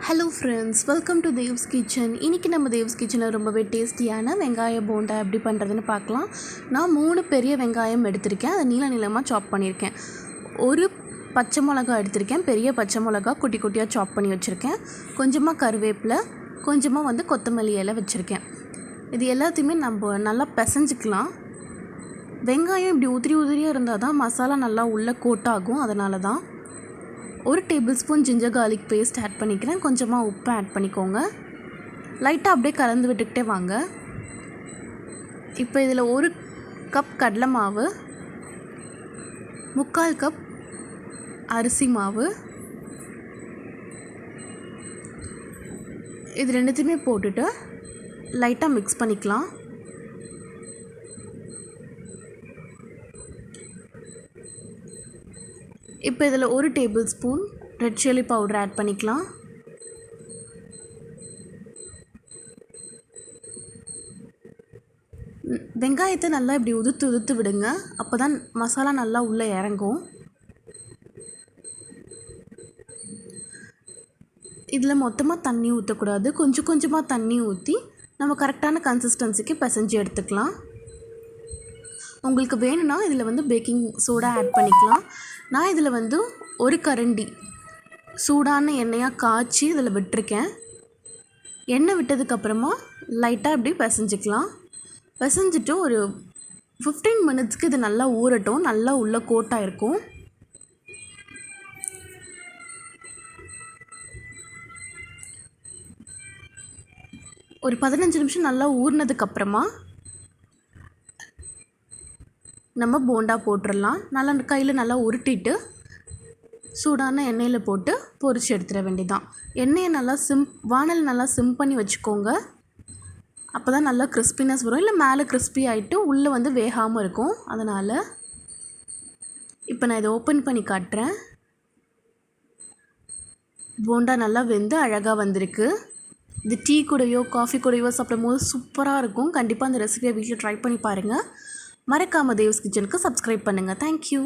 Hello friends, welcome to Dev's kitchen. இன்றைக்கி நம்ம தேவ்ஸ் கிச்சனில் ரொம்பவே டேஸ்டியான வெங்காய போண்டா எப்படி பண்ணுறதுன்னு பார்க்கலாம். நான் 3 பெரிய வெங்காயம் எடுத்திருக்கேன். அதை நீளமாக சாப் பண்ணியிருக்கேன். ஒரு பச்சை மிளகா எடுத்திருக்கேன். பெரிய பச்சை மிளகா குட்டி குட்டியாக சாப் பண்ணி வச்சுருக்கேன். கொஞ்சமாக கருவேப்பிலை, கொஞ்சமாக கொத்தமல்லி இலை வச்சுருக்கேன். இது எல்லாத்தையுமே நம்ம நல்லா பிசைஞ்சிக்கலாம். வெங்காயம் இப்படி உதிரியாக இருந்தால் தான் மசாலா நல்லா உள்ளே கோட்டாகும். அதனால தான். 1 tablespoon ginger garlic paste add பண்ணிக்கிறேன். கொஞ்சமாக உப்பு ஆட் பண்ணிக்கோங்க. லைட்டாக அப்படியே கலந்து விட்டுக்கிட்டே வாங்க. இப்போ இதில் 1 கப் கடலை மாவு, 3/4 கப் அரிசி மாவு, இது ரெண்டுத்தையுமே போட்டுட்டு லைட்டாக மிக்ஸ் பண்ணிக்கலாம். இப்போ இதில் 1 tablespoon red chilli powder add பண்ணிக்கலாம். வெங்காயத்தை நல்லா இப்படி உதுத்து விடுங்க. அப்போ தான் மசாலா நல்லா உள்ளே இறங்கும். இதில் மொத்தமாக தண்ணி ஊற்றக்கூடாது. கொஞ்சமாக தண்ணி ஊற்றி நம்ம கரெக்டான கன்சிஸ்டன்சிக்கு பிசைஞ்சு எடுத்துக்கலாம். உங்களுக்கு வேணும்னா இதில் பேக்கிங் சோடா ஆட் பண்ணிக்கலாம். நான் இதில் 1 கரண்டி சூடான எண்ணெயாக காய்ச்சி இதில் விட்டுருக்கேன். எண்ணெய் விட்டதுக்கப்புறமா லைட்டாக இப்படி பிசைஞ்சிக்கலாம். பிசைஞ்சிட்டு ஒரு 15 மினிட்ஸ்க்கு இது நல்லா ஊறட்டும். நல்லா உள்ள கோட்டாக இருக்கும். ஒரு 15 நிமிஷம் நல்லா ஊறினதுக்கப்புறமா நம்ம போண்டா போட்டுடலாம். நல்லா கையில் நல்லா உருட்டிட்டு சூடான எண்ணெயில் போட்டு பொரிச்சு எடுத்துட வேண்டியதான். எண்ணெயை நல்லா வானல் நல்லா சிம் பண்ணி வச்சுக்கோங்க. அப்போ தான் நல்லா கிறிஸ்பினஸ் வரும். இல்லை மேலே கிறிஸ்பி ஆகிட்டு உள்ளே வேகாமல் இருக்கும். அதனால் இப்போ நான் இதை ஓப்பன் பண்ணி காட்டுறேன். போண்டா நல்லா வெந்து அழகாக வந்திருக்கு. இது டீ கூடயோ காஃபி கூடயோ சாப்பிடும் போது சூப்பராக இருக்கும். கண்டிப்பாக அந்த ரெசிபியை வீட்டில் ட்ரை பண்ணி பாருங்கள். மறக்காமல் தேவ்ஸ் கிச்சனுக்கு சப்ஸ்கிரைப் பண்ணுங்கள். தேங்க்யூ.